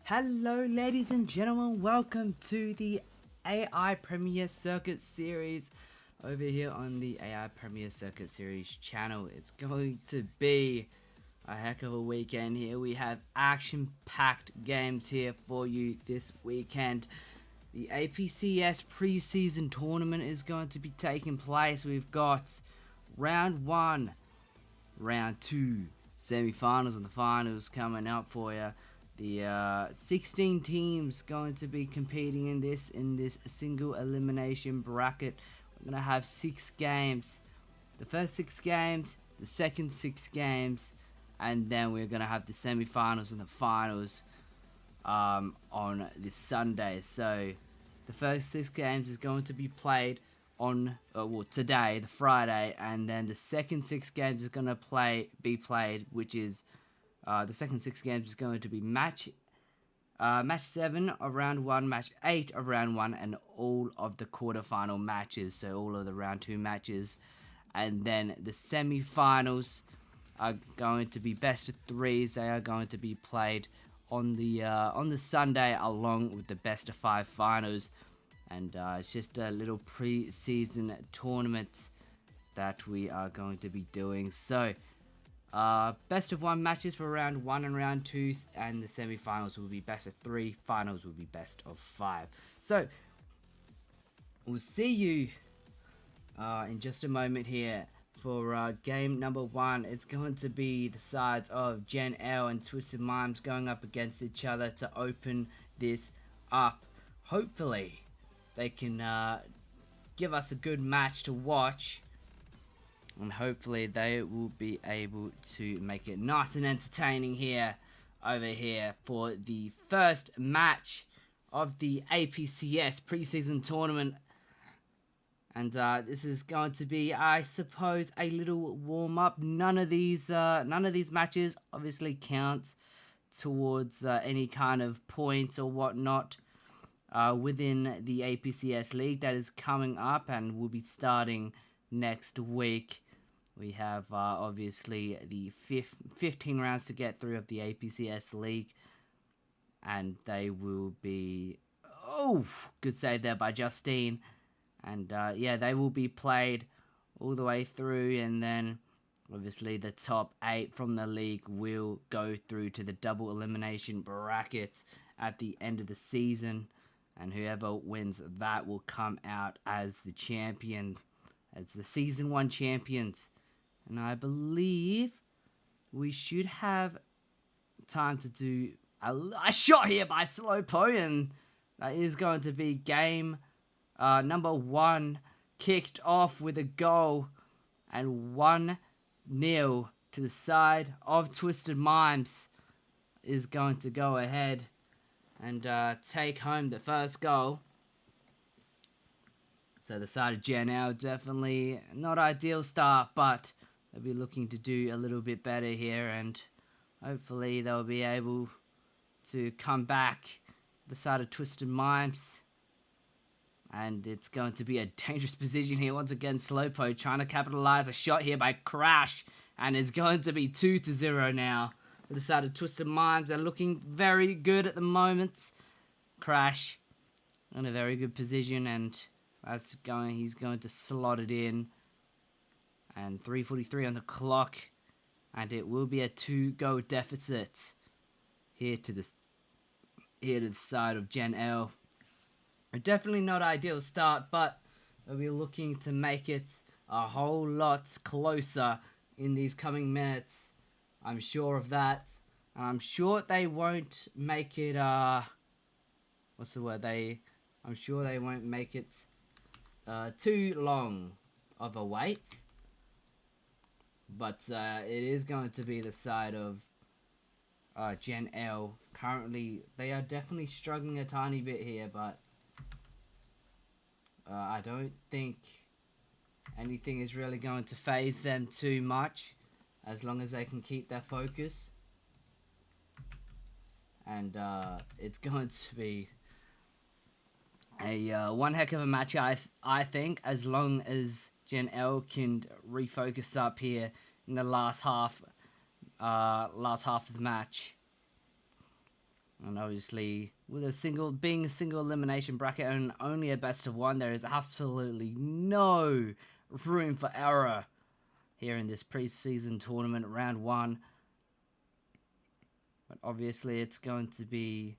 Hello ladies and gentlemen, welcome to the AI Premier Circuit Series over here on the AI Premier Circuit Series channel. It's going to be a heck of a weekend here. We have action-packed games here for you this weekend. The APCS preseason tournament is going to be taking place. We've got round 1, round 2, semi-finals and the finals coming up for you. The 16 teams going to be competing in this single elimination bracket. We're going to have 6 games. The first 6 games, the second 6 games, and then we're going to have the semi-finals and the finals on this Sunday. So the first 6 games is going to be played on today, the Friday, and then the second 6 games is going to be played, which is the second 6 games is going to be match 7 of round 1, match 8 of round 1, and all of the quarterfinal matches, so all of the round 2 matches. And then the semi-finals are going to be best of 3s. They are going to be played on the Sunday along with the best of 5 finals. And it's just a little pre-season tournament that we are going to be doing. So best of 1 matches for round 1 and round 2, and the semi-finals will be best of 3, finals will be best of 5. So we'll see you in just a moment here for game number 1. It's going to be the sides of Gen L and Twisted Mimes going up against each other to open this up. Hopefully they can give us a good match to watch, and hopefully they will be able to make it nice and entertaining here over here for the first match of the APCS preseason tournament. And this is going to be, I suppose, a little warm-up. None of these matches obviously count towards any kind of points or whatnot within the APCS league that is coming up and will be starting next week. We have obviously the 15 rounds to get through of the APCS league, and they will be, good save there by Justine. And yeah, they will be played all the way through, and then obviously the top 8 from the league will go through to the double elimination bracket at the end of the season, and whoever wins that will come out as the champion, as the season 1 champions. And I believe we should have time to do a shot here by Slowpo, and that is going to be game number 1, kicked off with a goal, and 1-0 to the side of Twisted Mimes is going to go ahead and take home the first goal. So the side of Gen L, definitely not ideal start, but they'll be looking to do a little bit better here, and hopefully they'll be able to come back the side of Twisted Mimes. And it's going to be a dangerous position here once again. Slowpo trying to capitalize a shot here by Crash, and it's going to be 2-0 now for the side of Twisted Mimes. They're looking very good at the moment. Crash in a very good position, and he's going to slot it in. And 3:43 on the clock, and it will be a 2-goal deficit here to the side of Gen L. Definitely not ideal start, but they'll be looking to make it a whole lot closer in these coming minutes. I'm sure of that. And I'm sure they won't make it I'm sure they won't make it too long of a wait. But it is going to be the side of Gen L. Currently, they are definitely struggling a tiny bit here, but I don't think anything is really going to phase them too much, as long as they can keep their focus. And it's going to be a one heck of a match, I think, as long as Gen L can refocus up here in the last half of the match. And obviously, with being a single elimination bracket and only a best of one, there is absolutely no room for error here in this preseason tournament, round one. But obviously, it's going to be,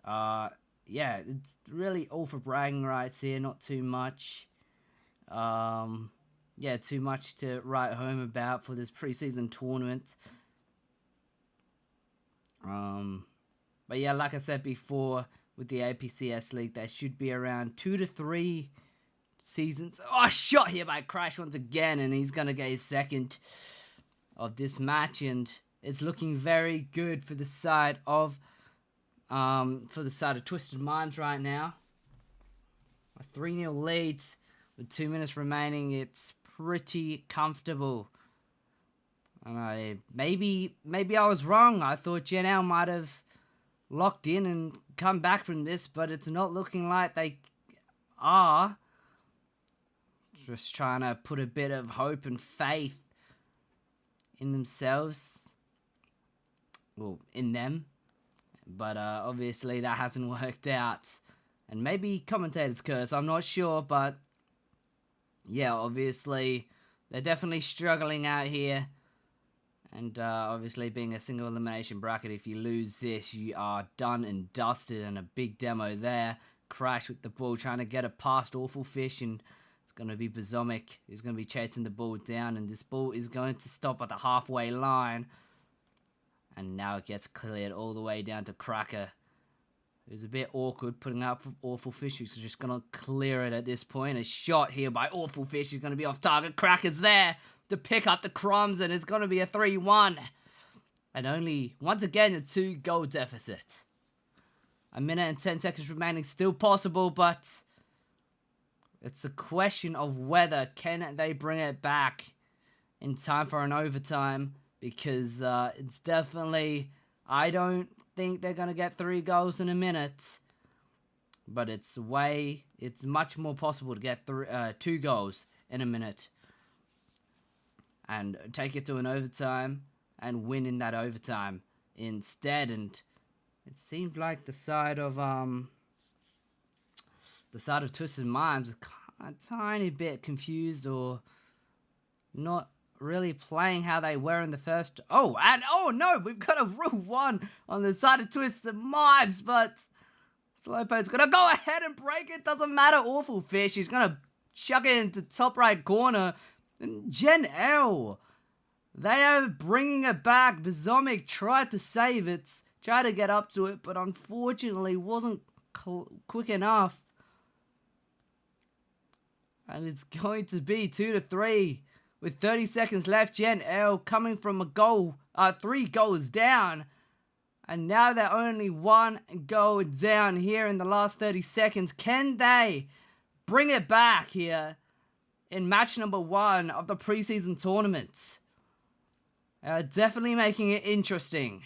yeah, it's really all for bragging rights here, not too much. Yeah, too much to write home about for this preseason tournament. But yeah, like I said before, with the APCS League, there should be around 2 to 3 seasons. Oh, shot here by Crash once again, and he's going to get his second of this match, and it's looking very good for the side of Twisted Minds right now. A 3-0 lead with 2 minutes remaining. It's pretty comfortable. And maybe I was wrong. I thought Gen L might have locked in and come back from this, but it's not looking like they are. Just trying to put a bit of hope and faith in themselves. Well, in them. But obviously that hasn't worked out. And maybe commentator's curse, I'm not sure, but yeah, obviously they're definitely struggling out here. And obviously being a single elimination bracket, if you lose this, you are done and dusted. And a big demo there. Crash with the ball, trying to get it past Awful Fish, and it's going to be Bazomic who's going to be chasing the ball down, and this ball is going to stop at the halfway line. And now it gets cleared all the way down to Cracker, who's a bit awkward putting up for Awful Fish, who's just going to clear it at this point. A shot here by Awful Fish is going to be off target. Cracker's there to pick up the crumbs, and it's going to be a 3-1. And only, once again, a 2-goal deficit. A minute and 10 seconds remaining, still possible, but it's a question of whether can they bring it back in time for an overtime, because it's definitely, I don't think they're going to get 3 goals in a minute, but it's much more possible to get 2 goals in a minute and take it to an overtime and win in that overtime instead. And it seemed like the side of Twisted Minds was a tiny bit confused, or not really playing how they were in the first. Oh no, we've got a Rule 1 on the side of Twisted Minds, but Slowpoke's gonna go ahead and break it. Doesn't matter. Awful Fish, he's gonna chuck it into the top right corner. And Gen L, they are bringing it back. Bazomic tried to save it, tried to get up to it, but unfortunately wasn't quick enough. And it's going to be 2 to 3 with 30 seconds left. Gen L coming from a goal, 3 goals down. And now they're only 1 goal down here in the last 30 seconds. Can they bring it back here in match number 1 of the preseason tournament? Definitely making it interesting.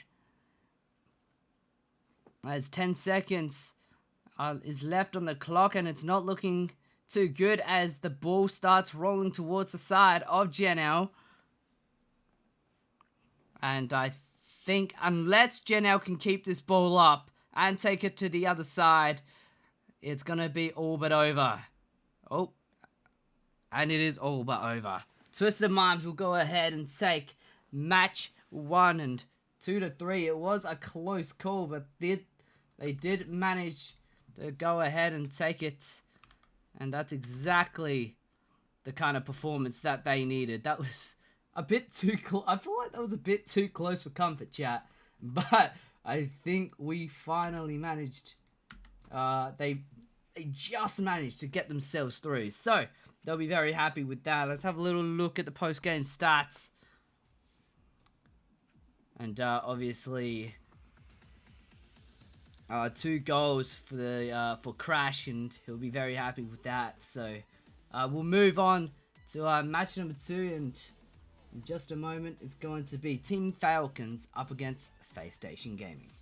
As 10 seconds is left on the clock, and it's not looking too good as the ball starts rolling towards the side of Gen L. And I think unless Gen L can keep this ball up and take it to the other side, it's going to be all but over. Oh, and it is all but over. Twisted Minds will go ahead and take match 1, and 2 to 3. It was a close call, but they did manage to go ahead and take it. And that's exactly the kind of performance that they needed. That was a bit too close. I feel like that was a bit too close for comfort, chat. But I think we finally managed. They just managed to get themselves through. So they'll be very happy with that. Let's have a little look at the post-game stats. And obviously 2 goals for Crash, and he'll be very happy with that. So we'll move on to match number 2, and in just a moment it's going to be Team Falcons up against Face Station Gaming.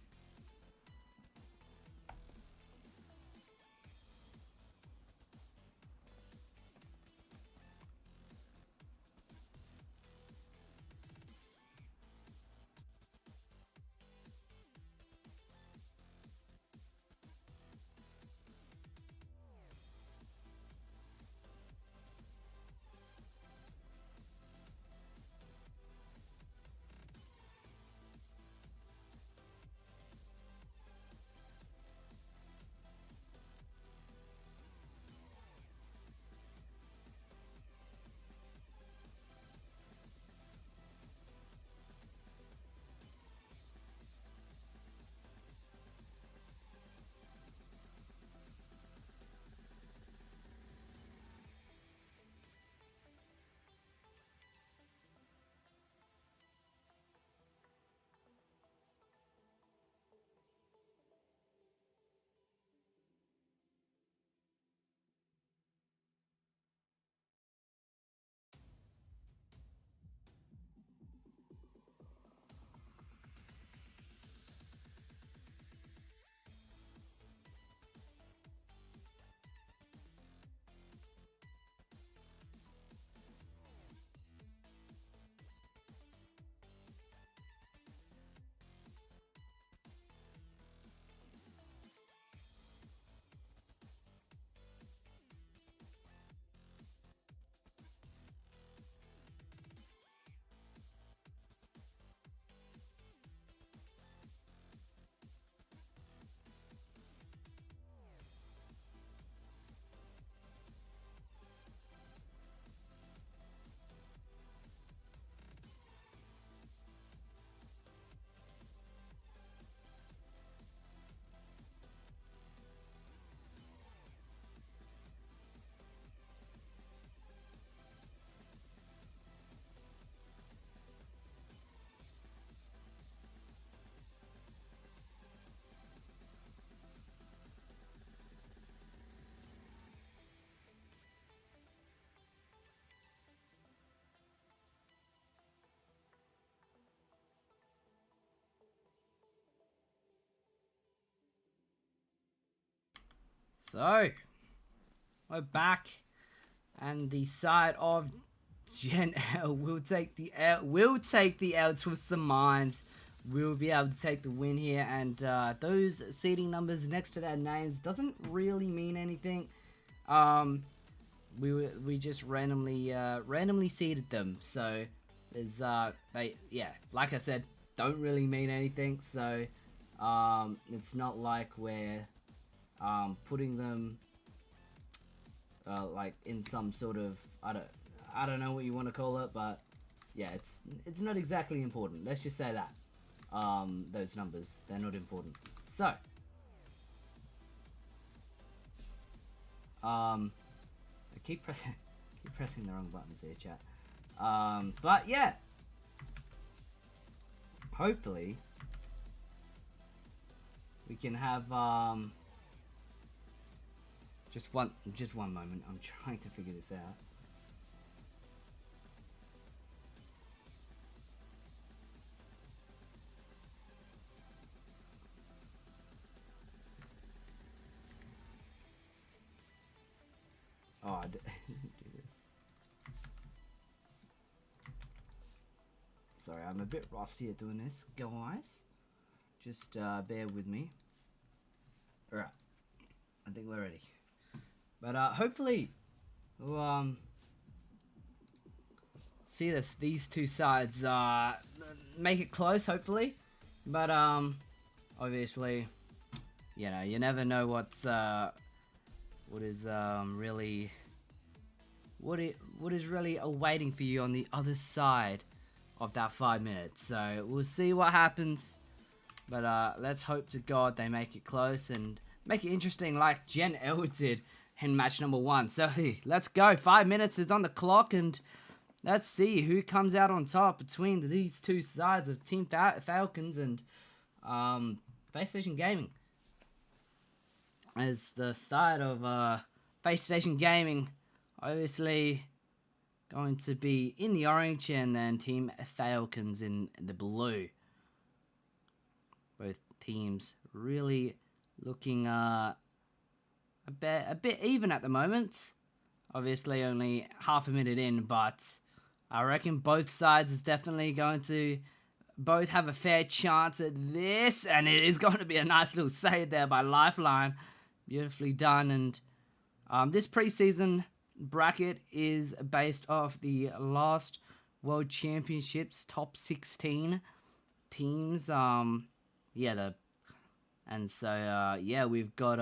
So, we're back, and the side of Gen L will take the L. Will take the L. Twist the mind. We'll be able to take the win here, and those seeding numbers next to their names doesn't really mean anything. We just randomly seeded them, so there's like I said, don't really mean anything. So it's not like we're putting them like in some sort of I don't know what you want to call it, but yeah, it's not exactly important. Let's just say that those numbers, they're not important. So I keep pressing the wrong buttons here, chat. But yeah, hopefully we can have just one moment. I'm trying to figure this out. Oh, I didn't do this. Sorry, I'm a bit rusty at doing this, guys. Just bear with me. Alright, I think we're ready. But hopefully we'll see these two sides make it close, hopefully. But obviously, you know, you never know what is really awaiting for you on the other side of that 5 minutes. So we'll see what happens, but let's hope to God they make it close and make it interesting like Gen L did in match number 1. So let's go. 5 minutes is on the clock, and let's see who comes out on top between these two sides of Team Falcons and PlayStation Gaming. As the side of PlayStation Gaming, obviously going to be in the orange, and then Team Falcons in the blue. Both teams really looking a bit even at the moment. Obviously only half a minute in, but I reckon both sides is definitely going to both have a fair chance at this, and it is going to be a nice little save there by Lifeline. Beautifully done. And this preseason bracket is based off the last World Championships top 16 teams. We've got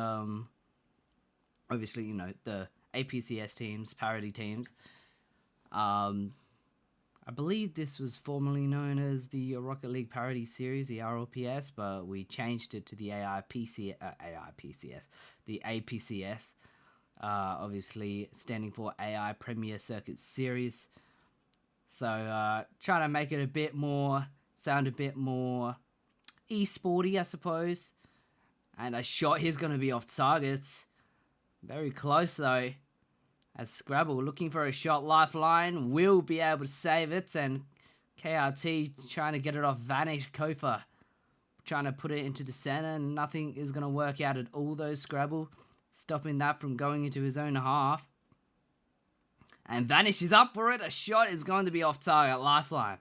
obviously, you know, the APCS teams, parity teams. I believe this was formerly known as the Rocket League Parity Series, the RLPS, but we changed it to the the APCS, obviously standing for AI Premier Circuit Series. So trying to make it sound a bit more e-sporty, I suppose. And a shot here's going to be off targets. Very close though. As Scrabble looking for a shot, Lifeline will be able to save it, and KRT trying to get it off Vanish. Kofa trying to put it into the center, and nothing is going to work out at all though. Scrabble stopping that from going into his own half. And Vanish is up for it. A shot is going to be off target. Lifeline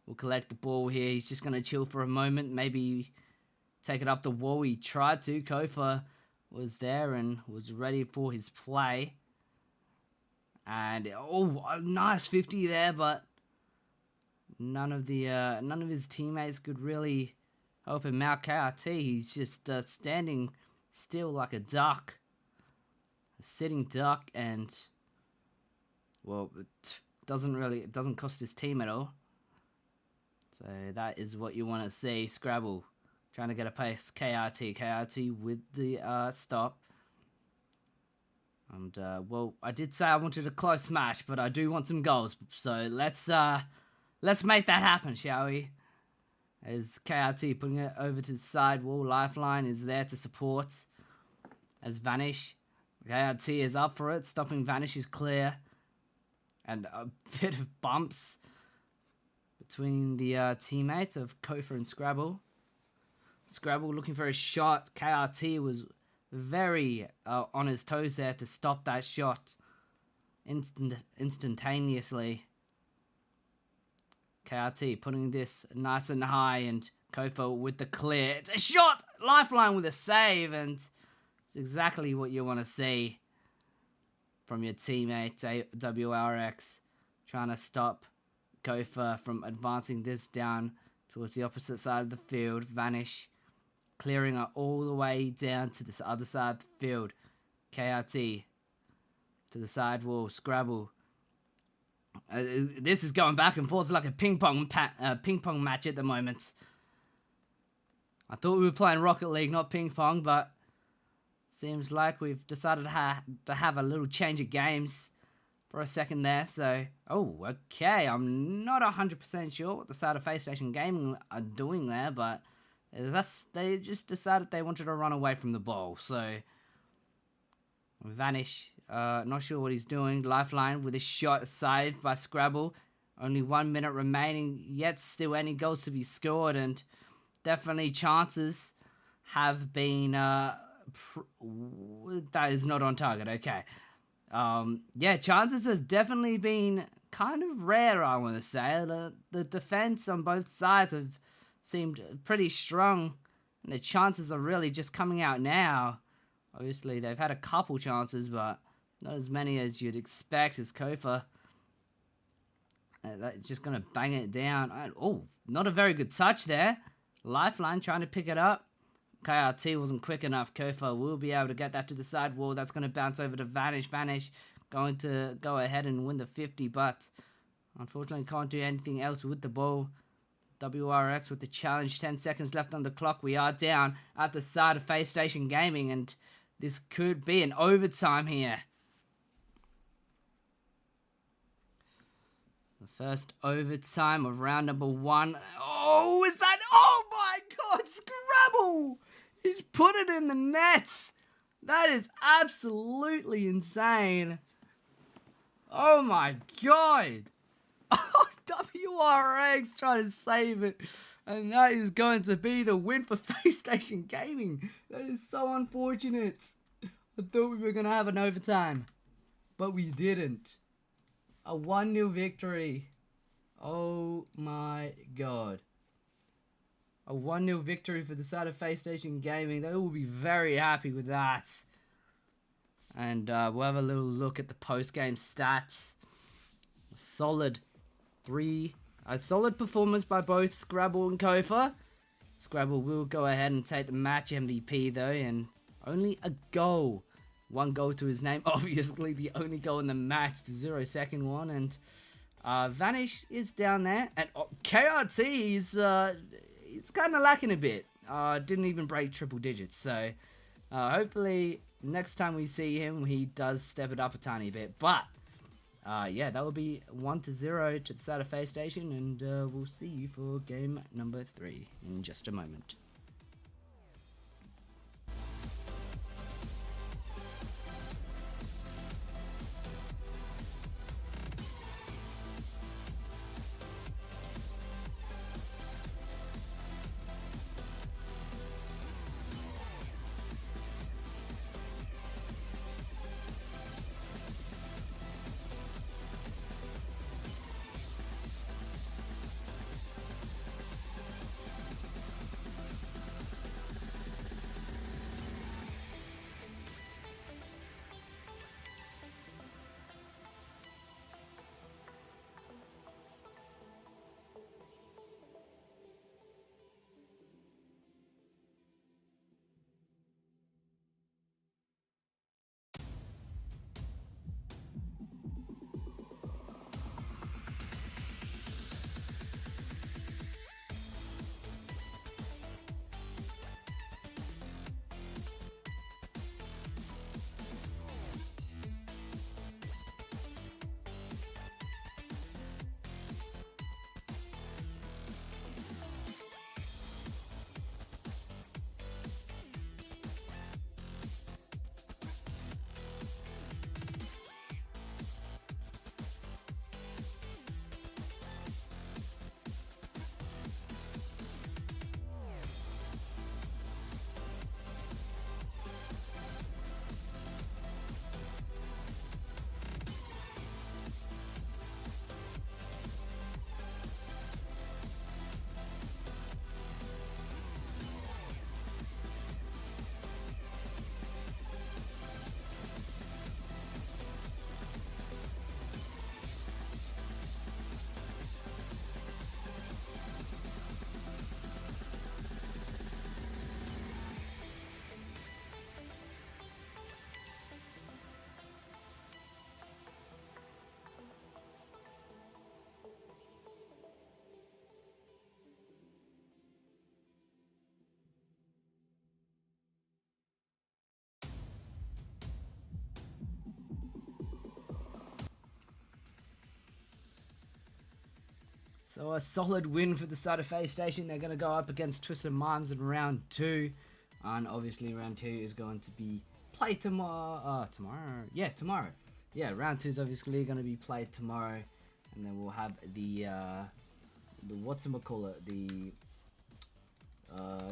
will collect the ball here. He's just going to chill for a moment, maybe take it up the wall. He tried to. Kofa was there and was ready for his play. And a nice 50 there, but none of his teammates could really help him out. KRT, he's just standing still like a duck, a sitting duck, and well, it doesn't cost his team at all. So that is what you want to see. Scrabble trying to get a pace. KRT with the stop. And, well, I did say I wanted a close match, but I do want some goals. So let's make that happen, shall we? As KRT putting it over to the side wall. Lifeline is there to support. As Vanish. KRT is up for it. Stopping Vanish is clear. And a bit of bumps between the teammates of Kofa and Scrabble. Scrabble looking for a shot. KRT was very on his toes there to stop that shot instantaneously. KRT putting this nice and high, and Kofa with the clear. It's a shot! Lifeline with a save, and it's exactly what you want to see from your teammates, WRX, trying to stop Kofa from advancing this down towards the opposite side of the field. Vanish clearing it all the way down to this other side of the field. KRT to the side wall. Scrabble. This is going back and forth like a ping pong match at the moment. I thought we were playing Rocket League, not ping pong, but seems like we've decided to have a little change of games for a second there. So, okay. I'm not 100% sure what the side of Face Station Gaming are doing there, but they just decided they wanted to run away from the ball. So, Vanish, not sure what he's doing. Lifeline with a shot saved by Scrabble. Only 1 minute remaining, yet still any goals to be scored, and definitely chances have been... that is not on target, okay. Yeah, chances have definitely been kind of rare, I want to say. The defense on both sides have seemed pretty strong, and the chances are really just coming out now. Obviously, they've had a couple chances, but not as many as you'd expect as Kofa. That's just going to bang it down. Not a very good touch there. Lifeline trying to pick it up. KRT wasn't quick enough. Kofa will be able to get that to the side wall. That's going to bounce over to Vanish. Vanish going to go ahead and win the 50, but unfortunately can't do anything else with the ball. WRX with the challenge. 10 seconds left on the clock. We are down at the side of Face Station Gaming, and this could be an overtime here. The first overtime of round number 1. Oh, is that... Oh my God, Scrabble! He's put it in the nets. That is absolutely insane. Oh my God. WRX trying to save it. And that is going to be the win for Face Station Gaming. That is so unfortunate. I thought we were going to have an overtime, but we didn't. A 1-0 victory. Oh my God. A 1-0 victory for the side of Face Station Gaming. They will be very happy with that. And we'll have a little look at the post-game stats. A solid performance by both Scrabble and Kofa. Scrabble will go ahead and take the match MVP though, and only a goal. 1 goal to his name. Obviously the only goal in the match, the 0-second one. And Vanish is down there. And KRT is... It's kind of lacking a bit. Didn't even break triple digits. So, hopefully, next time we see him, he does step it up a tiny bit. But, yeah, that will be 1-0 to the side of Face Station. And we'll see you for game number 3 in just a moment. So a solid win for the side of Face Station. They're going to go up against Twisted Mimes in round 2. And obviously round 2 is going to be played tomorrow. Tomorrow? Yeah, tomorrow. Yeah, round 2 is obviously going to be played tomorrow. And then we'll have the whatchamacallit, the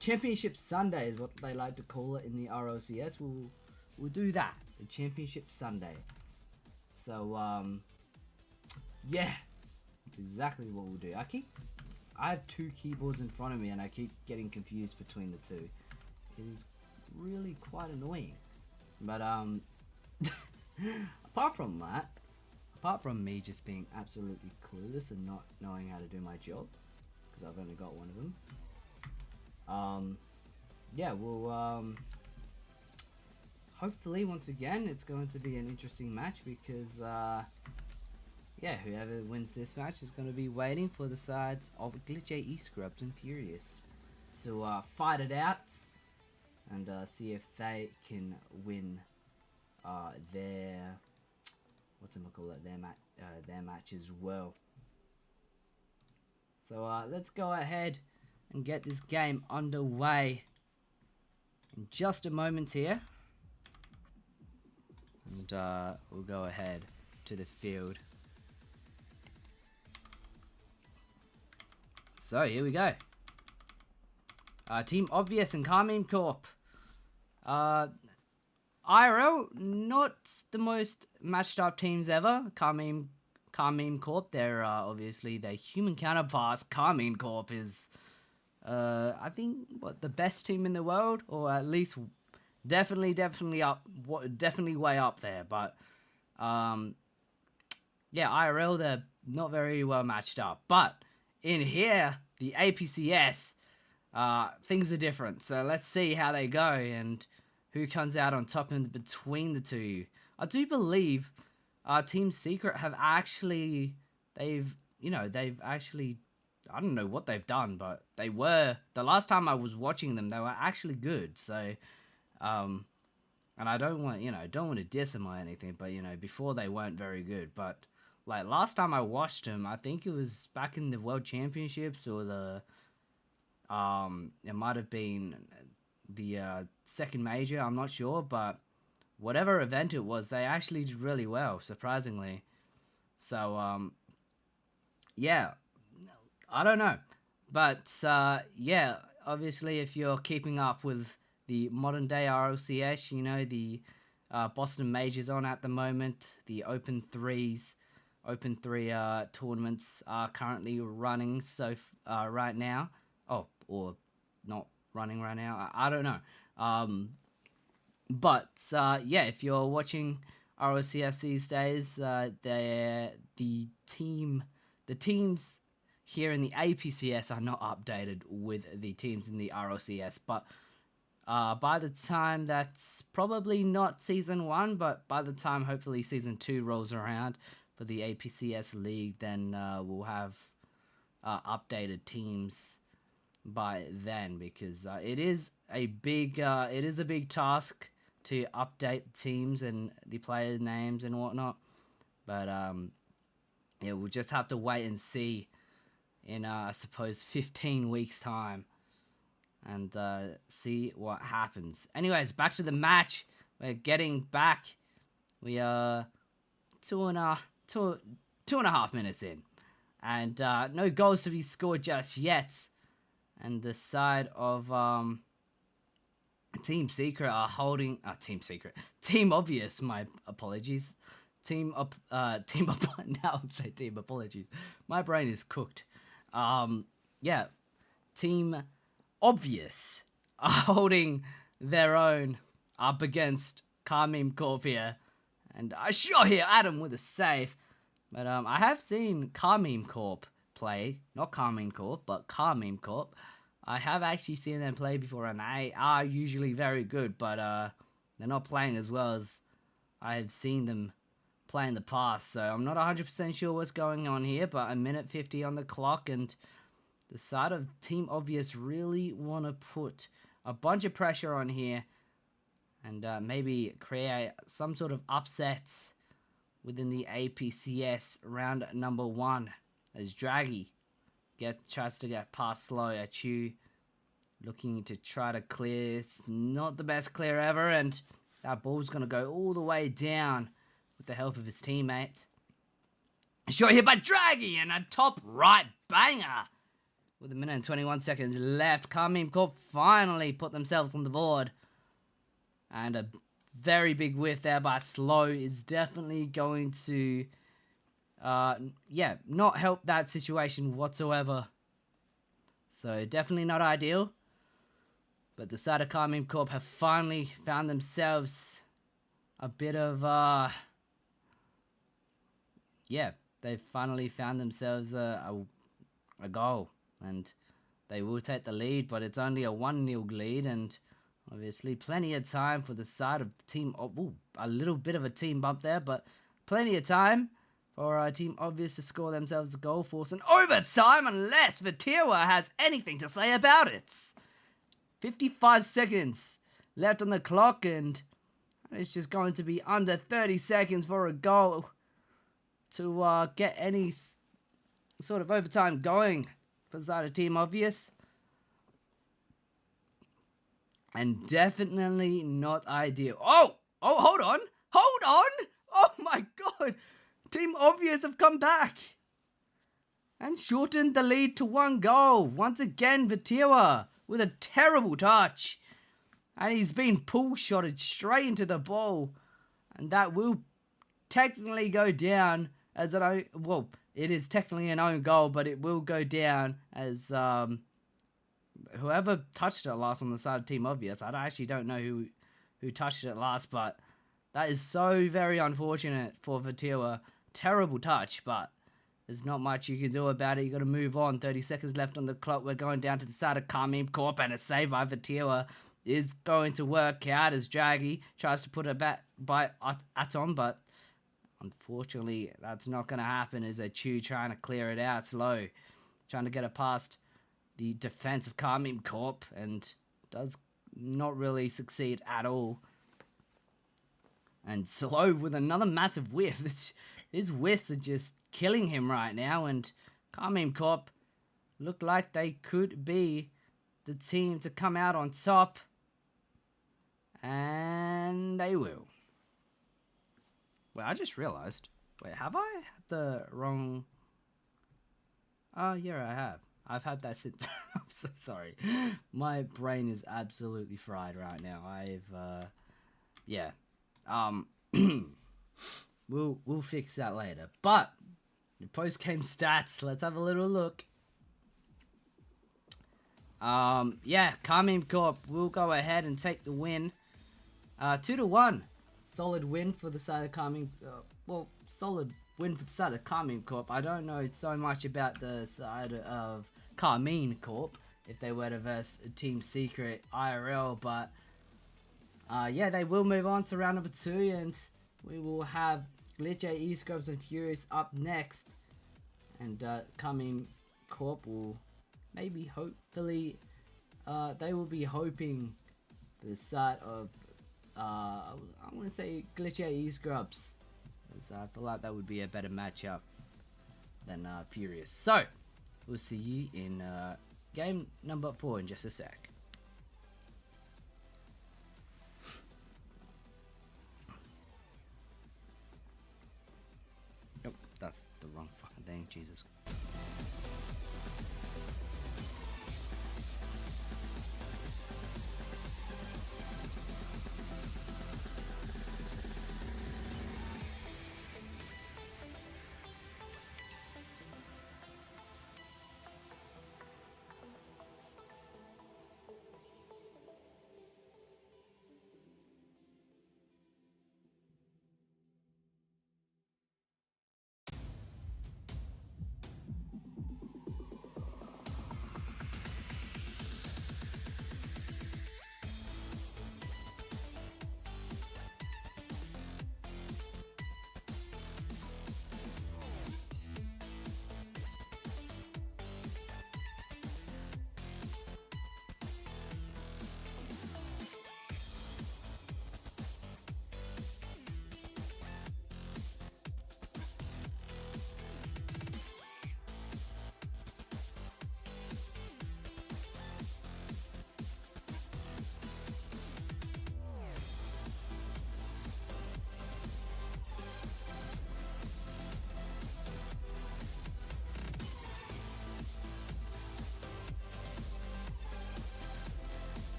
Championship Sunday is what they like to call it in the RLCS. We'll do that. The Championship Sunday. So, yeah. That's exactly what we'll do. I have 2 keyboards in front of me and I keep getting confused between the 2. It is really quite annoying. But, apart from that, apart from me just being absolutely clueless and not knowing how to do my job, because I've only got one of them, yeah, we'll, hopefully, once again, it's going to be an interesting match because, yeah, whoever wins this match is going to be waiting for the sides of Glitch AE, Scrubs, and Furious. So, fight it out and see if they can win their match as well. So, let's go ahead and get this game underway in just a moment here. And we'll go ahead to the field. So here we go. Team Obvious and Carmine Corp. IRL, not the most matched up teams ever. Carmine Corp, they're obviously their human counterparts. Carmine Corp is, I think, the best team in the world, or at least definitely way up there. But yeah, IRL, they're not very well matched up. But in here, the APCS, things are different. So let's see how they go and who comes out on top in between the two. I do believe Team Secret have actually, I don't know what they've done, but they were, the last time I was watching them, they were actually good. So, and I don't want to diss them or anything, but, before they weren't very good. But, like, last time I watched them, I think it was back in the World Championships or it might have been the second major, I'm not sure, but whatever event it was, they actually did really well, surprisingly. So, yeah, I don't know. But, yeah, obviously if you're keeping up with the modern day RLCS, the Boston Majors on at the moment, the Open 3 tournaments are currently running right now. Oh, or not running right now. I don't know. But yeah, if you're watching RLCS these days, the teams here in the APCS are not updated with the teams in the RLCS. But by the time, that's probably not Season 1, but by the time hopefully Season 2 rolls around for the APCS League, then we'll have updated teams by then, because it is a big task to update teams and the player names and whatnot. But yeah, we'll just have to wait and see in I suppose 15 weeks time and see what happens. Anyways, back to the match. We're getting back. We are two and a half minutes in, and no goals to be scored just yet. And the side of Team Secret are holding Team Obvious, my apologies. Now I'm saying Team Apologies. My brain is cooked. Yeah, Team Obvious are holding their own up against Carmine Corp here. And I sure hear Adam with a save. But I have seen Carmine Corp play, not Carmine Corp, but Carmine Corp. I have actually seen them play before, and they are usually very good, but they're not playing as well as I have seen them play in the past. So I'm not 100% sure what's going on here, but a minute 50 on the clock, and the side of Team Obvious really want to put a bunch of pressure on here and maybe create some sort of upsets within the APCS round number 1, as Draggy tries to get past slow. Achu looking to try to clear. It's not the best clear ever, and that ball's going to go all the way down with the help of his teammate. Shot here by Draggy, and a top right banger. With a minute and 21 seconds left, Karmim Corp finally put themselves on the board. And a very big whiff there by Slow is definitely going to, not help that situation whatsoever. So definitely not ideal. But the side of Karmim Corp have finally found themselves a bit of, they've finally found themselves a goal. And they will take the lead, but it's only a 1-0 lead, and obviously plenty of time for the side of Team... a little bit of a team bump there, but plenty of time for Team Obvious to score themselves a goal, force an overtime, unless Vatiwa has anything to say about it. 55 seconds left on the clock, and it's just going to be under 30 seconds for a goal to get any sort of overtime going for the side of Team Obvious. And definitely not ideal. Oh, hold on. Oh my god. Team Obvious have come back and shortened the lead to 1 goal. Once again, Vatiwa with a terrible touch. And he's been pull-shotted straight into the ball. And that will technically go down as it is technically an own goal, but it will go down as whoever touched it last on the side of Team Obvious. I actually don't know who touched it last, but that is so very unfortunate for Vatiwa. Terrible touch, but there's not much you can do about it. You got to move on. 30 seconds left on the clock. We're going down to the side of Karmim Corp, and a save by Vatiwa is going to work out as Draggy tries to put it back by Atom, but unfortunately, that's not going to happen. As Achu trying to clear it out slow. Trying to get it past the defense of Karmim Corp. And does not really succeed at all. And Slow with another massive whiff. His whiffs are just killing him right now. And Karmim Corp look like they could be the team to come out on top. And they will. Wait, I just realized. Wait, have I had the wrong... Oh, yeah, I have. I've had that since... I'm so sorry. My brain is absolutely fried right now. We'll fix that later. But, the post-game stats. Let's have a little look. Karmim Corp will go ahead and take the win. 2-1. Solid win for the side of Karmim. Solid win for the side of Karmim Corp. I don't know so much about the side of Karmim Corp if they were to verse Team Secret IRL, but they will move on to round number 2, and we will have Glitch AE Scrubs and Furious up next, and Karmim Corp will hopefully they will be hoping for the side of I want to say Glitch AE Scrubs, as I feel like that would be a better matchup than Furious. So, we'll see you in game number 4 in just a sec. Nope, that's the wrong fucking thing, Jesus.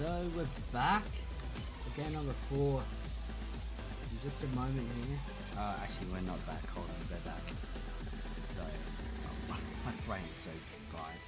So we're back. Game number 4. In just a moment here. Actually, we're not back. Hold on, we're back. Sorry. My brain is so fried.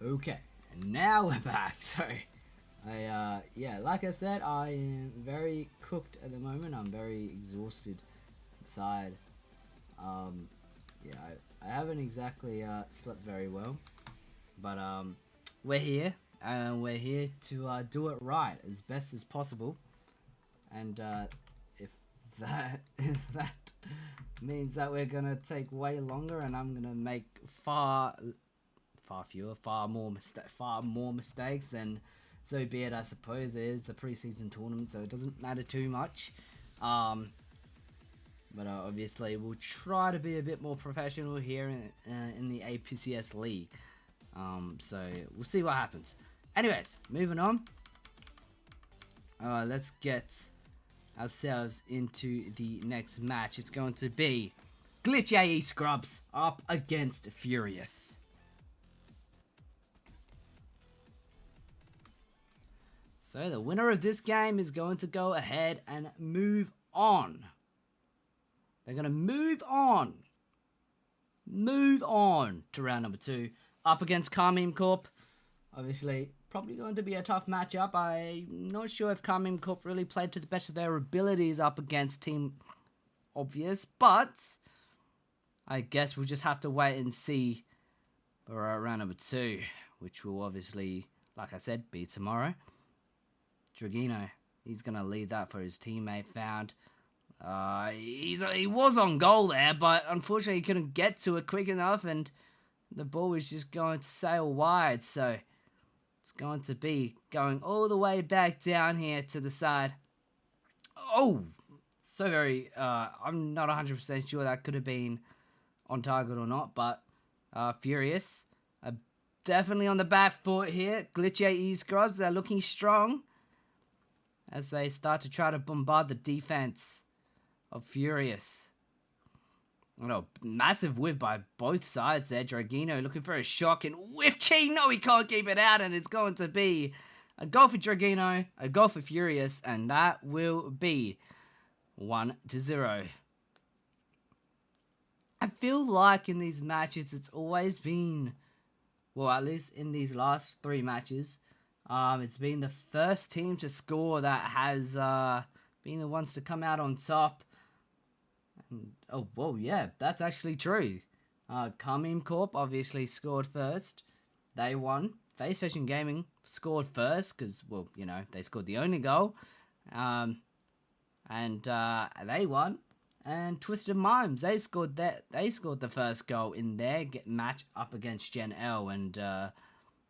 Okay, and now we're back. Sorry. Yeah, like I said, I am very cooked at the moment. I'm very exhausted inside. Yeah, I haven't exactly slept very well, but we're here, and we're here to do it right as best as possible. And if that if that means that we're gonna take way longer, and I'm gonna make far more mistakes, then so be it. I suppose it is a preseason tournament, so it doesn't matter too much. But obviously we'll try to be a bit more professional here in the APCS league. So we'll see what happens. Anyways, moving on. Let's get ourselves into the next match. It's going to be Glitch AE Scrubs up against Furious. So the winner of this game is going to go ahead and move on. They're going to move on to round number 2, up against Carmine Corp. Obviously, probably going to be a tough matchup. I'm not sure if Carmine Corp really played to the best of their abilities up against Team Obvious, but I guess we'll just have to wait and see for round number 2, which will obviously, like I said, be tomorrow. Dragino, he's going to leave that for his teammate Found. He was on goal there, but unfortunately he couldn't get to it quick enough, and the ball was just going to sail wide, so it's going to be going all the way back down here to the side. Oh, so very, I'm not 100% sure that could have been on target or not, but Furious definitely on the back foot here. Glitch AE Scrubs, they're looking strong as they start to try to bombard the defense of Furious. Massive whiff by both sides there. Dragino looking for a shock, and whiff cheat. No, he can't keep it out, and it's going to be a goal for Dragino, a goal for Furious, and that will be 1-0. I feel like in these matches it's always been, well, at least in these last 3 matches, it's been the first team to score that has been the ones to come out on top. And, oh, whoa, yeah, that's actually true. Carmine Corp obviously scored first. They won. Face Station Gaming scored first because, well, you know, they scored the only goal. And they won. And Twisted Mimes, they scored the first goal in their match up against Gen L. And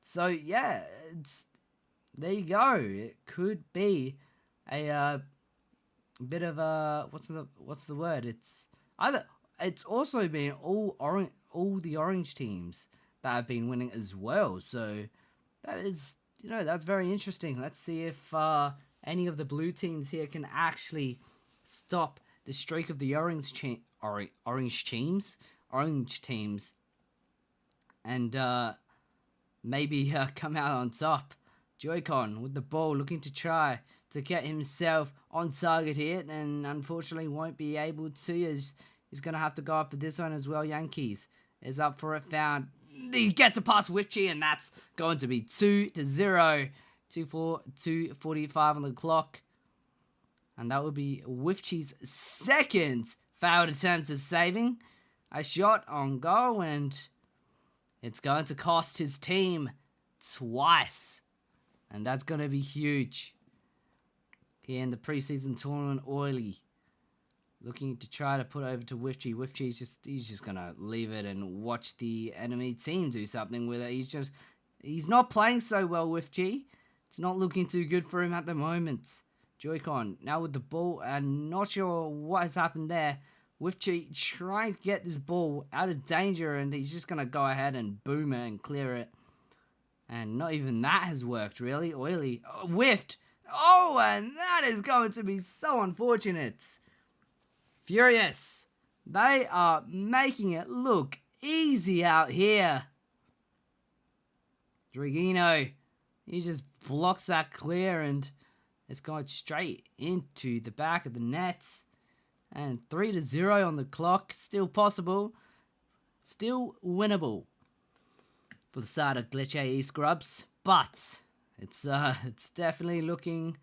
so, yeah, there you go. It could be a bit of a what's the word? It's also been all the orange teams that have been winning as well. So that is, that's very interesting. Let's see if any of the blue teams here can actually stop the streak of the orange teams, and maybe come out on top. Joy-Con with the ball, looking to try to get himself on target here, and unfortunately won't be able to, as he's going to have to go up for this one as well. Yankees is up for it, found. He gets a pass with Chi, and that's going to be 2-0. 2:45 on the clock. And that would be Wifchi's second failed attempt at saving a shot on goal, and it's going to cost his team twice. And that's going to be huge. Here in the preseason tournament, Oily looking to try to put over to Wifchi. Wifchi's he's just going to leave it and watch the enemy team do something with it. He's not playing so well, Wifchi. It's not looking too good for him at the moment. Joy-Con now with the ball, and not sure what has happened there. Wifchi trying to get this ball out of danger, and he's just going to go ahead and boom it and clear it. And not even that has worked, really. Oily whiffed. Oh, and that is going to be so unfortunate. Furious. They are making it look easy out here. Dragino, he just blocks that clear, and it's going straight into the back of the nets. And 3-0 on the clock. Still possible. Still winnable for the side of Glitch AE Scrubs. But it's definitely looking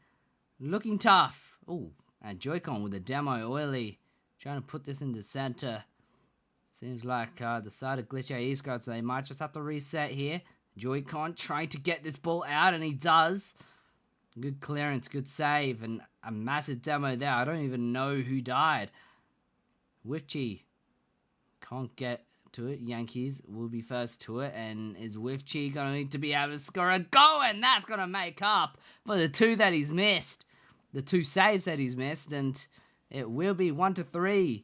tough. Oh, and Joy-Con with a demo. Oily trying to put this in the center. Seems like the side of Glitch AE Scrubs, they might just have to reset here. Joy-Con trying to get this ball out, and he does. Good clearance, good save, and a massive demo there. I don't even know who died. Wifchi can't get to it. Yankees will be first to it, and is Wifchi going to be able to score a goal? And that's going to make up for the two that he's missed. The two saves that he's missed, and it will be 1-3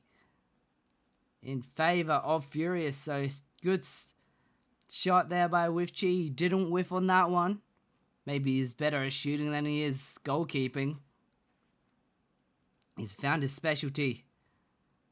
in favor of Furious. So good shot there by Wifchi. He didn't whiff on that one. Maybe he's better at shooting than he is goalkeeping. He's found his specialty.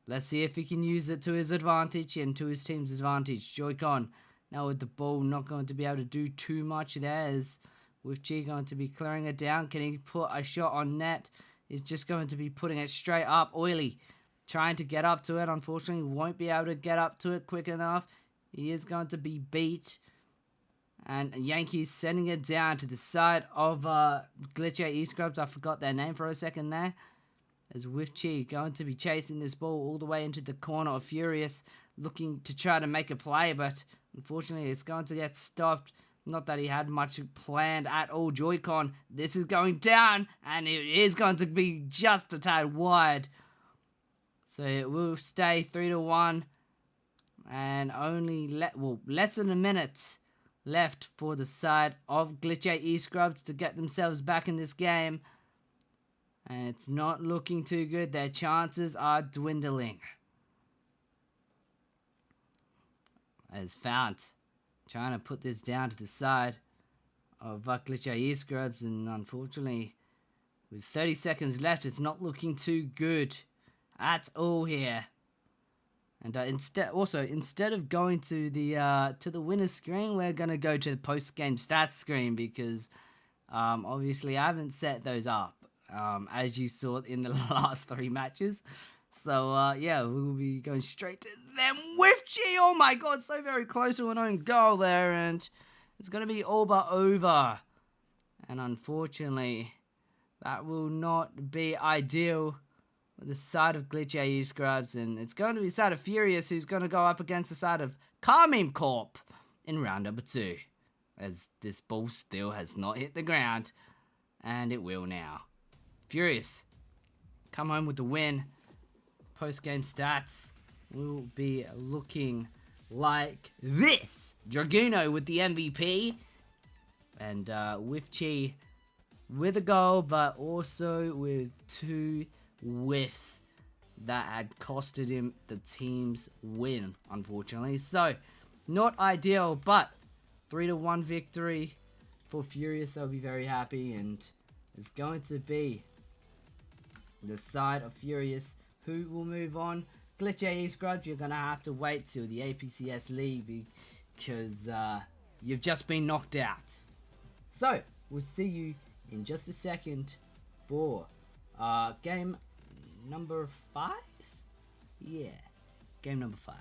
Let's see if he can use it to his advantage and to his team's advantage. Joy-Con now with the ball, not going to be able to do too much there. Is Wifchi going to be clearing it down? Can he put a shot on net? He's just going to be putting it straight up. Oily trying to get up to it. Unfortunately, won't be able to get up to it quick enough. He is going to be beat. And Yankees sending it down to the side of Glitch AE Scrubs. I forgot their name for a second there. As Wifchi going to be chasing this ball all the way into the corner of Furious, looking to try to make a play, but unfortunately it's going to get stopped. Not that he had much planned at all. Joy-Con, this is going down, and it is going to be just a tad wide. So it will stay 3-1, and only less than a minute left for the side of Glitch AE Scrubs to get themselves back in this game. And it's not looking too good. Their chances are dwindling. As Fount trying to put this down to the side of Glitch AE Scrubs, and unfortunately with 30 seconds left, it's not looking too good at all here. And instead of going to the winner's screen, we're gonna go to the post-game stats screen, because obviously I haven't set those up as you saw in the last 3 matches. So yeah, we will be going straight to them. Wifchi, oh my god, so very close to an own goal there, and it's gonna be all but over. And unfortunately, that will not be ideal. The side of Glitch AE Scrubs, and it's going to be the side of Furious, who's going to go up against the side of Carmine Corp in round number 2, as this ball still has not hit the ground, and it will now. Furious come home with the win. Post-game stats will be looking like this. Draguno with the MVP, and Wifchi with a goal, but also with 2 whiffs that had costed him the team's win, unfortunately. So, not ideal, but 3-1 victory for Furious. They'll be very happy, and it's going to be the side of Furious who will move on. Glitch AE Scrubs, you're going to have to wait till the APCS League, because you've just been knocked out. So, we'll see you in just a second for game number 5. Yeah, game number 5.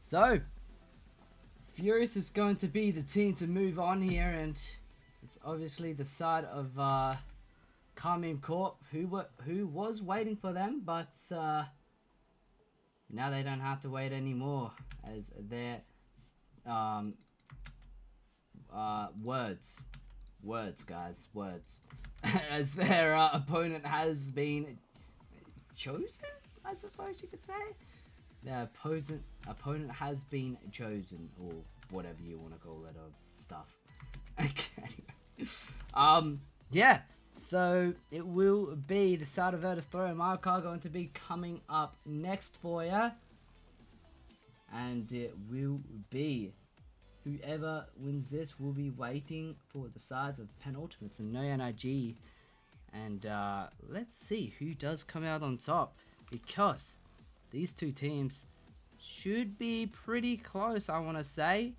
So, Furious is going to be the team to move on here, and it's obviously the side of Carmine Corp, who was waiting for them, but now they don't have to wait anymore, as their words, guys, as their opponent has been chosen, I suppose you could say. The opponent has been chosen, or whatever you want to call it, or stuff. Anyway. Yeah, so it will be the start of Virtus Throw and Mario Kart going to be coming up next for you. And it will be whoever wins this will be waiting for the sides of penultimates and no NIG. And let's see who does come out on top, because these two teams should be pretty close, I want to say.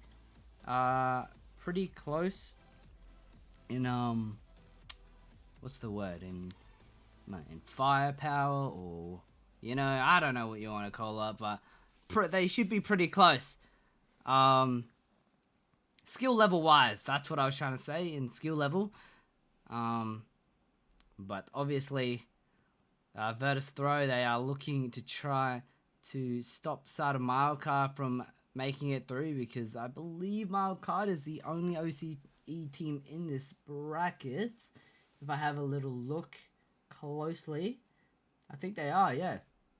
Pretty close in, what's the word? In firepower, or, you know, I don't know what you want to call it, but they should be pretty close. Skill level wise, that's what I was trying to say, in skill level. But obviously, Virtus Throw, they are looking to try to stop the side of Mario Kart from making it through, because I believe Mario Kart is the only OCE team in this bracket. If I have a little look closely, I think they are, yeah.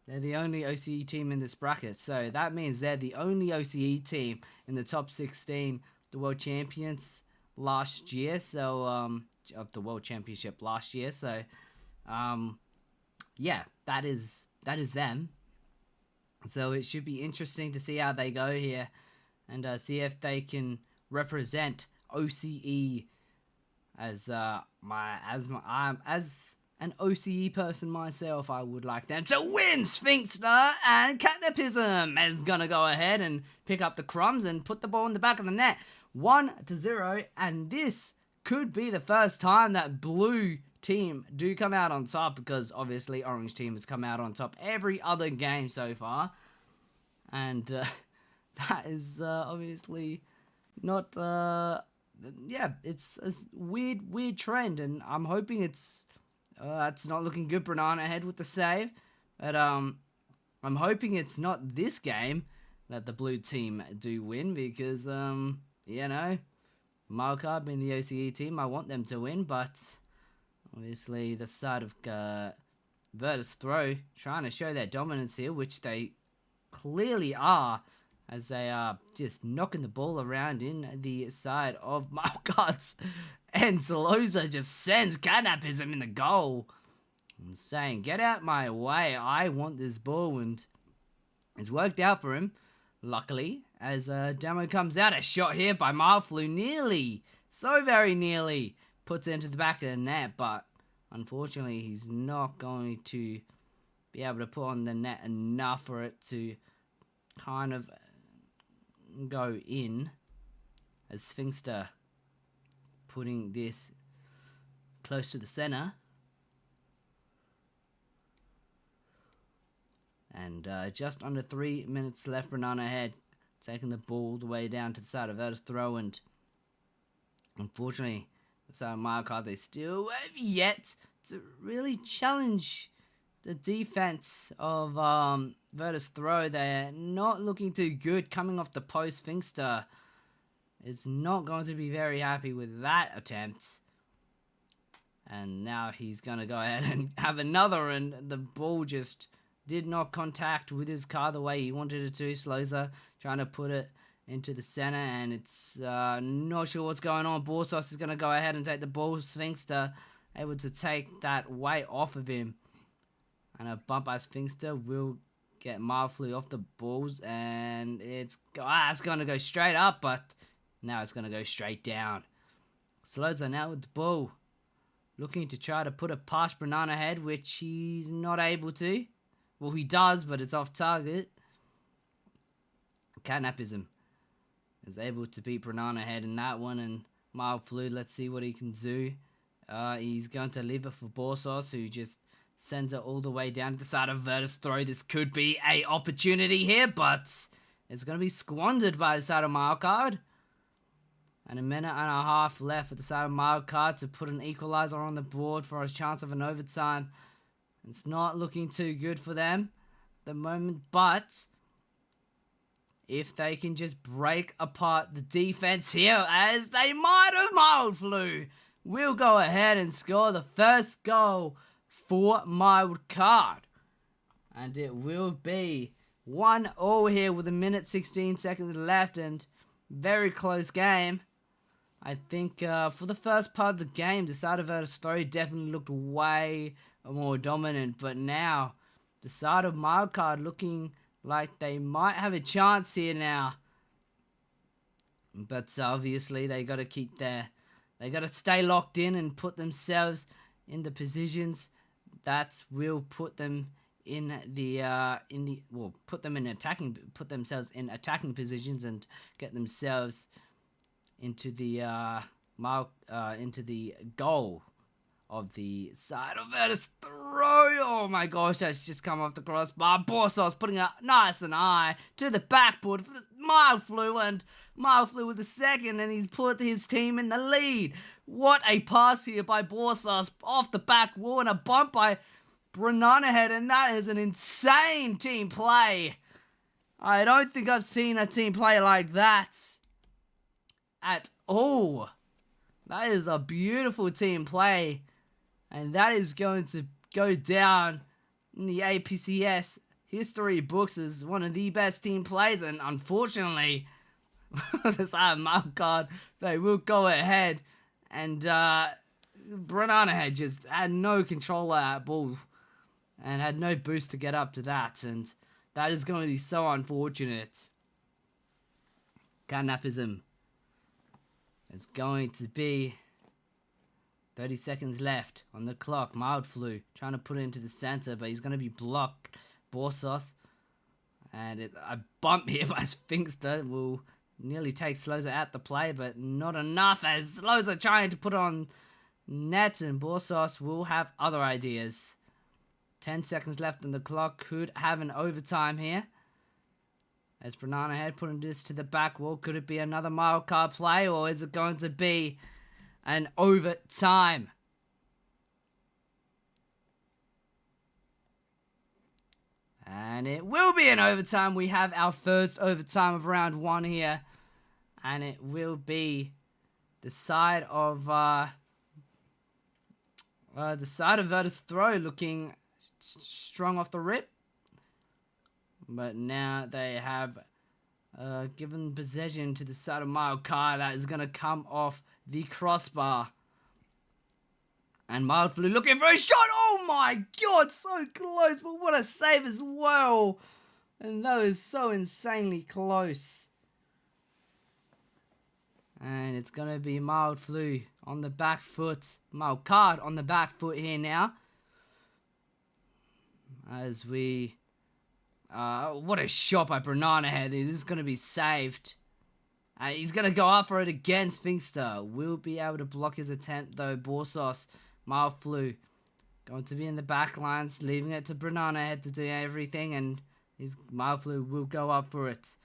They're the only OCE team in this bracket, so that means they're the only OCE team in the top 16, the World Champions last year, so, of the World Championship last year, so, yeah, that is them. So it should be interesting to see how they go here, and see if they can represent OCE as an OCE person myself. I would like them to win. Sphinxter and Catnapism is gonna go ahead and pick up the crumbs and put the ball in the back of the net, 1-0, and this could be the first time that blue team do come out on top, because obviously orange team has come out on top every other game so far, and that is obviously not yeah, it's a weird trend, and I'm hoping it's not looking good. Banana Head with the save, but I'm hoping it's not this game that the blue team do win, because you know, Mario Kart being the OCE team, I want them to win, but obviously the side of Virtus Throw trying to show their dominance here, which they clearly are, as they are just knocking the ball around in the side of Mario Kart's, and Salosa just sends Catnapism in the goal. and saying, get out my way, I want this ball, and it's worked out for him, luckily, as Demo comes out. A shot here by Marflu, nearly, so very nearly, puts it into the back of the net, but unfortunately he's not going to be able to put on the net enough for it to kind of go in, as Sphinxter putting this close to the center. And just under 3 minutes left, Banana ahead, taking the ball all the way down to the side of Verta's throw, and unfortunately, the side of Wildcard, they still have yet to really challenge the defense of Verta's throw. They're not looking too good coming off the post. Sphinxter is not going to be very happy with that attempt. And now he's going to go ahead and have another, and the ball just did not contact with his car the way he wanted it to. Sloza trying to put it into the center, and it's not sure what's going on. Borsos is going to go ahead and take the ball. Sphinxter able to take that weight off of him. And a bump by Sphinxter will get Marflu off the balls, and it's going to go straight up, but now it's going to go straight down. Sloza now with the ball, looking to try to put it past Banana Head, which he's not able to. Well, he does, but it's off target. Catnapism is able to beat Banana Head in that one, and Marflu, let's see what he can do. He's going to leave it for Borsos, who just sends it all the way down to the side of Verta's throw. This could be a opportunity here, but it's going to be squandered by the side of Wildcard. And a minute and a half left at the side of Wildcard to put an equalizer on the board for a chance of an overtime. It's not looking too good for them at the moment, but if they can just break apart the defense here, as they might have, Mildflu will go ahead and score the first goal for Wildcard. And it will be 1-1 here with a minute 16 seconds left, and very close game. I think for the first part of the game, the side of Verta's story definitely looked way more dominant, but now the side of Wildcard looking like they might have a chance here now. But obviously they got to stay locked in and put themselves in the positions that will put them put themselves in attacking positions and get themselves into the goal of the side of Verta's throw. Oh my gosh, that's just come off the crossbar. Borsos putting it nice and high to the backboard for Mildflu, and Mildflu with the second, and he's put his team in the lead. What a pass here by Borsos off the back wall, and a bump by Banana Head, and that is an insane team play. I don't think I've seen a team play like that at all. That is a beautiful team play, and that is going to go down in the APCS history books as one of the best team plays. And unfortunately, the side of Wildcard, they will go ahead, and Banana Head just had no control of that ball and had no boost to get up to that, and that is going to be so unfortunate. Catnapism is going to be 30 seconds left on the clock. Mildflu trying to put it into the center, but he's going to be blocked. Borsos, and a bump here by Sphinxter will nearly take Sloza out the play, but not enough, as Sloza trying to put on net, and Borsos will have other ideas. 10 seconds left on the clock, could have an overtime here. As Banana Head putting this to the back wall, could it be another Wildcard play, or is it going to be an overtime? And it will be an overtime. We have our first overtime of round 1 here, and it will be the side of Verta's throw looking strong off the rip. But now they have given possession to the side of Wildcard. That is going to come off the crossbar. And Mildflu looking for a shot. Oh my god, so close, but what a save as well. And that was so insanely close. And it's going to be Mildflu on the back foot. Card on the back foot here now. As we... what a shot by Banana Head. It is going to be saved. He's going to go up for it again. Sphinxter will be able to block his attempt though. Borsos, Mildflu going to be in the back lines, leaving it to Banana Head to do everything, and his Mildflu will go up for it.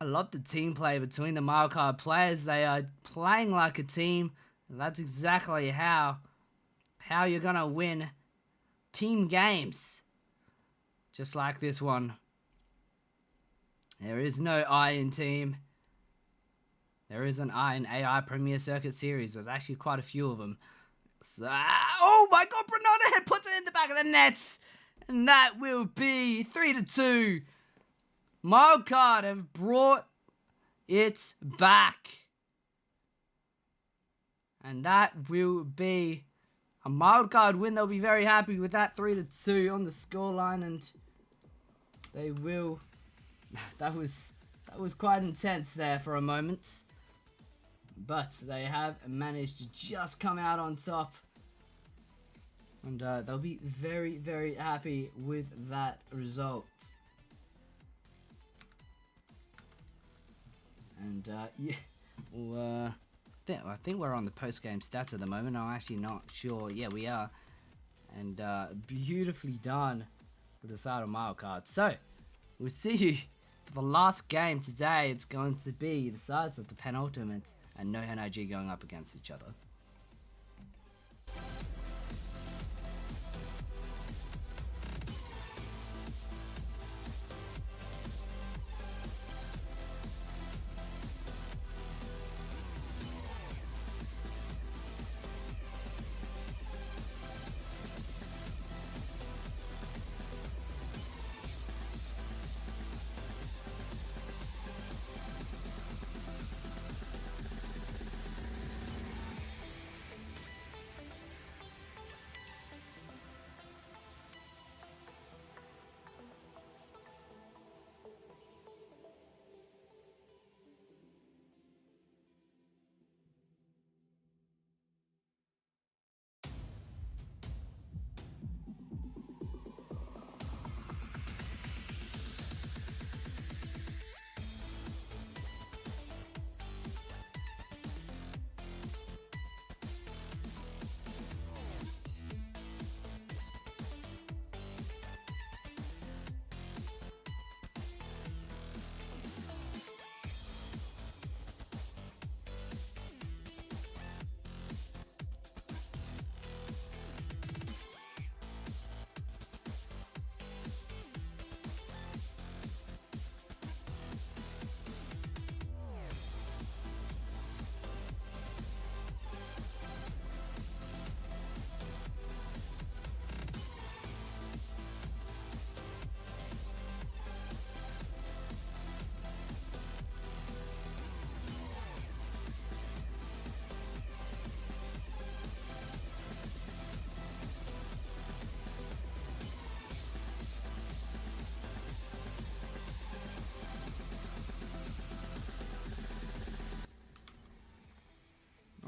I love the team play between the Mildcard players. They are playing like a team. That's exactly how you're going to win team games. Just like this one. There is no I in team. There is an I in AI Premier Circuit Series. There's actually quite a few of them. So, oh my god, Banana Head puts it in the back of the nets. And that will be 3-2. Mildcard have brought it back. And that will be a Mildcard win. They'll be very happy with that 3-2 on the scoreline, and they will. That was quite intense there for a moment. But they have managed to just come out on top. And they'll be very, very happy with that result. And yeah, well, I think we're on the post-game stats at the moment. I'm actually not sure. Yeah, we are. And beautifully done with the side of Mildcard. So, we'll see you for the last game today. It's going to be the sides of the penultimates and No NIG going up against each other.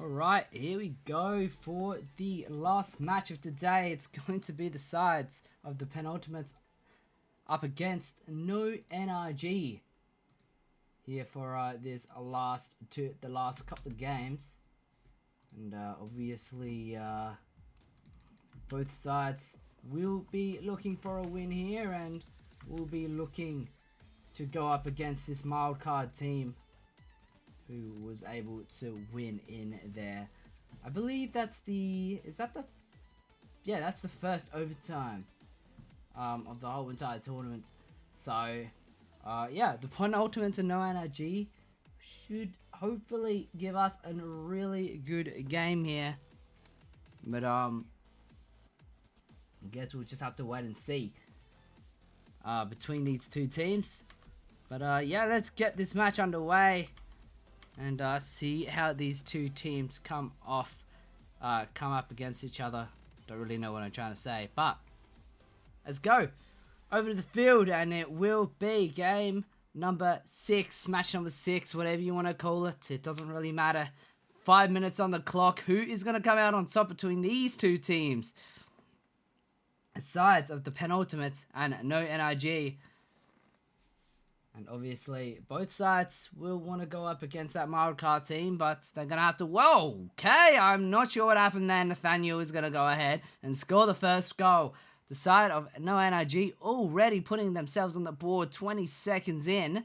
Alright, here we go for the last match of the day. It's going to be the sides of the penultimates up against No NRG here for the last couple of games. And obviously both sides will be looking for a win here, and will be looking to go up against this Mildcard team who was able to win in there. I believe that's that's the first overtime of the whole entire tournament. So yeah, the penultimate to No NRG should hopefully give us a really good game here. But I guess we'll just have to wait and see between these two teams. But yeah, let's get this match underway and see how these two teams come off come up against each other. Don't really know what I'm trying to say, but let's go over to the field, and it will be game number 6, match number 6, whatever you want to call it. It doesn't really matter. 5 minutes on the clock. Who is going to come out on top between these two teams? Sides of the penultimates and no NIG. And obviously, both sides will want to go up against that wildcard team, but they're going to have to... Whoa, okay, I'm not sure what happened there. Nathaniel is going to go ahead and score the first goal. The side of no NIG already putting themselves on the board 20 seconds in.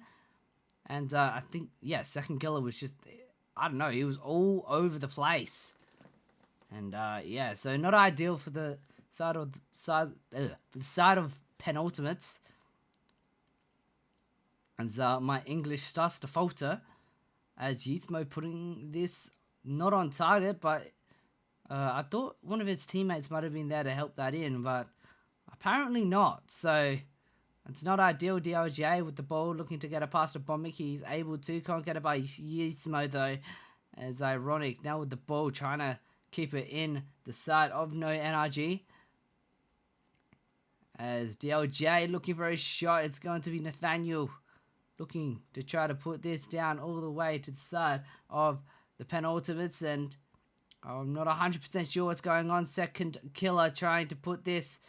And I think, yeah, second killer was just... I don't know, he was all over the place. And yeah, so not ideal for the side of penultimates. And my English starts to falter as Yitmo putting this not on target, but I thought one of his teammates might have been there to help that in, but apparently not. So it's not ideal. DLJ with the ball looking to get it past a Bombic. He's able to. Can't get it by Yitmo though. It's ironic. Now with the ball trying to keep it in the side of no NRG. As DLJ looking for a shot. It's going to be Nathaniel looking to try to put this down all the way to the side of the penultimates, and I'm not 100% sure what's going on. Second killer trying to put this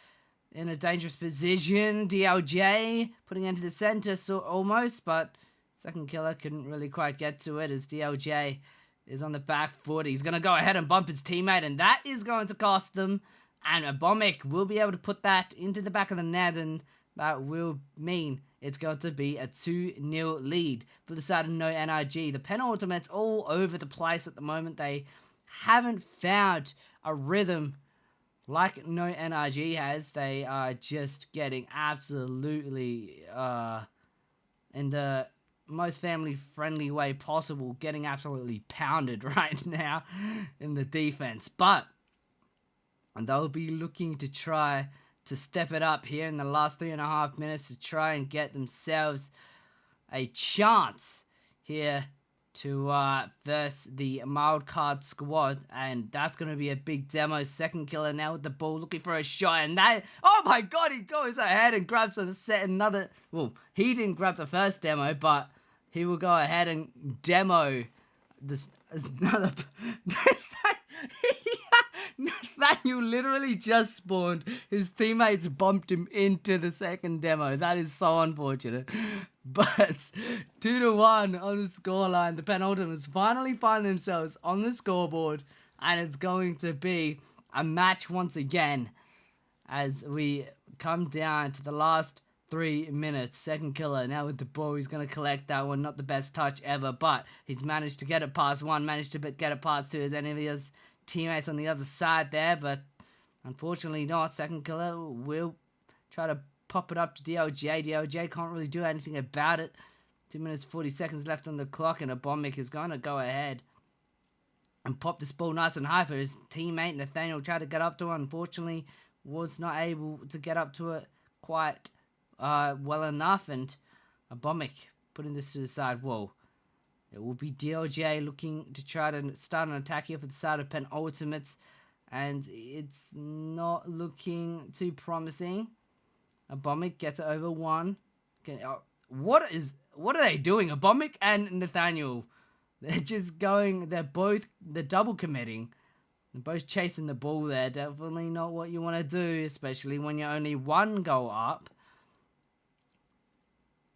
in a dangerous position. DLJ putting it into the center, so almost, but second killer couldn't really quite get to it as DLJ is on the back foot. He's going to go ahead and bump his teammate, and that is going to cost them. And Abomic will be able to put that into the back of the net, and that will mean it's going to be a 2-0 lead for the side of no NRG. The penultimates all over the place at the moment. They haven't found a rhythm like no NRG has. They are just getting absolutely, in the most family-friendly way possible, getting absolutely pounded right now in the defense. But they'll be looking to try to step it up here in the last 3.5 minutes to try and get themselves a chance here to verse the wildcard squad, and that's going to be a big demo. Second killer now with the ball looking for a shot, and that, oh my god, he goes ahead and grabs another, well, he didn't grab the first demo, but he will go ahead and demo this another. Nathaniel literally just spawned. His teammates bumped him into the second demo. That is so unfortunate. But 2-1 on the scoreline. The penultimates finally find themselves on the scoreboard, and it's going to be a match once again as we come down to the last 3 minutes. Second killer now with the ball. He's going to collect that one. Not the best touch ever, but he's managed to get it past one, managed to get it past two. As any of his teammates on the other side there, but unfortunately not. Second killer will try to pop it up to DLJ. DLJ can't really do anything about it. 2 minutes 40 seconds left on the clock, and Abomic is going to go ahead and pop this ball nice and high for his teammate. Nathaniel tried to get up to it, unfortunately was not able to get up to it quite well enough, and Abomic putting this to the side. Whoa. It will be DLJ looking to try to start an attack here for the side of penultimates, and it's not looking too promising. Abomic gets it over one. Okay, what are they doing? Abomic and Nathaniel, they're just going. They're double committing. They're both chasing the ball there. Definitely not what you want to do, especially when you're only one goal up.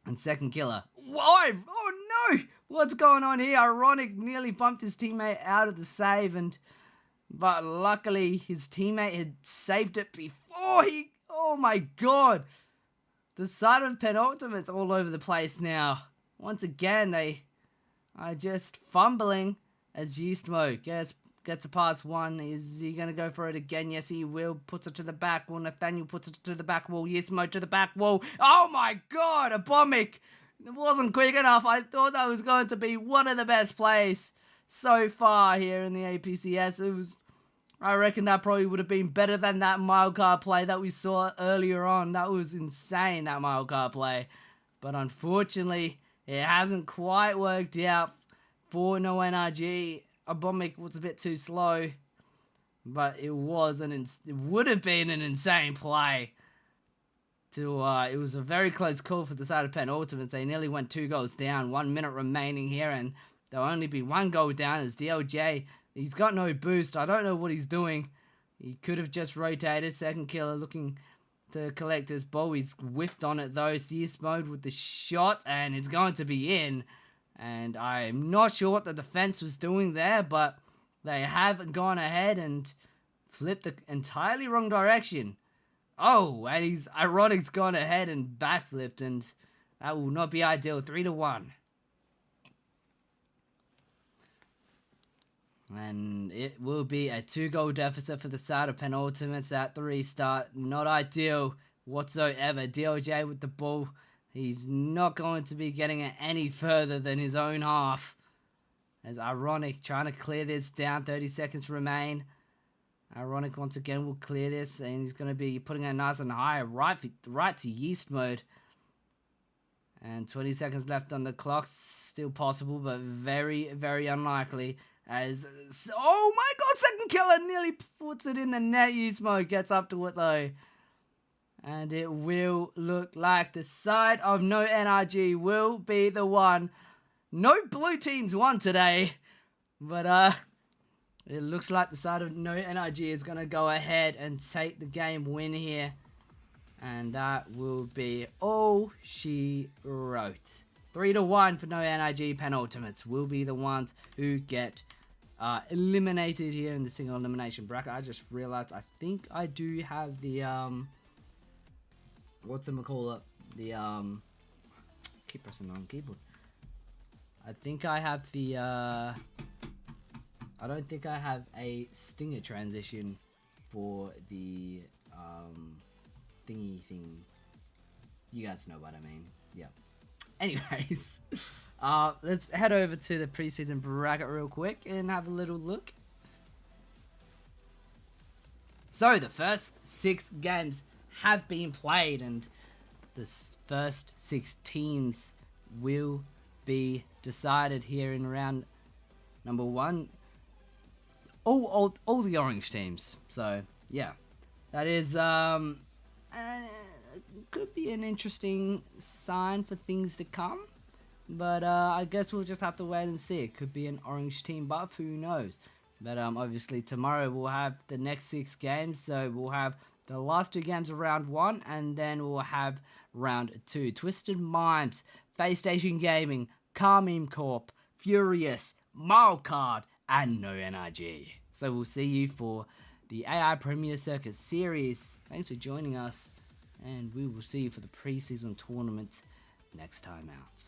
And second killer. Why? Oh no! What's going on here? Ironic nearly bumped his teammate out of the save, but luckily his teammate had saved it before he... Oh my god! The side of penultimate's all over the place now. Once again, they are just fumbling as Yeastmo gets a past one. Is he going to go for it again? Yes, he will. Puts it to the back wall. Nathaniel puts it to the back wall. Yeastmo to the back wall. Oh my god! Abomic! It wasn't quick enough. I thought that was going to be one of the best plays so far here in the APCS. I reckon that probably would have been better than that wildcard play that we saw earlier on. That was insane, that wildcard play. But unfortunately, it hasn't quite worked out for no NRG. Abomic was a bit too slow. but it would have been an insane play. It was a very close call for the side of penultimates. They nearly went 2 goals down. 1 minute remaining here, and there'll only be 1 goal down as DLJ. He's got no boost. I don't know what he's doing. He could have just rotated. Second killer looking to collect his ball. He's whiffed on it though. Yeast mode with the shot, and it's going to be in. And I'm not sure what the defense was doing there, but they have gone ahead and flipped the entirely wrong direction. Oh, and Ironic's gone ahead and backflipped, and that will not be ideal. 3-1. And it will be a 2-goal deficit for the side of penultimates at the restart. Not ideal whatsoever. DLJ with the ball. He's not going to be getting it any further than his own half. As Ironic trying to clear this down. 30 seconds remain. Ironic once again will clear this, and he's going to be putting it nice and high right to yeast mode. And 20 seconds left on the clock. Still possible, but very, very unlikely. As, oh my god, second killer nearly puts it in the net. Yeast mode gets up to it though. And it will look like the side of no NRG will be the one. No blue teams won today. But it looks like the side of no NRG is going to go ahead and take the game win here. And that will be all she wrote. 3-1 for no NRG. Penultimates will be the ones who get eliminated here in the single elimination bracket. I just realized I think I do have the whatchamacallit, the keep pressing on keyboard. I think I have the I don't think I have a stinger transition for the thingy thing. You guys know what I mean. Yeah. Anyways, let's head over to the preseason bracket real quick and have a little look. So the first 6 games have been played, and the first 6 teams will be decided here in round number 1. All the orange teams. So yeah, that is could be an interesting sign for things to come, but I guess we'll just have to wait and see. It could be an orange team buff, who knows. But obviously tomorrow we'll have the next 6 games, so we'll have the last 2 games of round 1, and then we'll have round 2. Twisted Mimes, Face Station Gaming, Carmine Corp, Furious, Mildcard, and no NRG. So we'll see you for the AI Premier Circuit Series. Thanks for joining us, and we will see you for the preseason tournament next time out.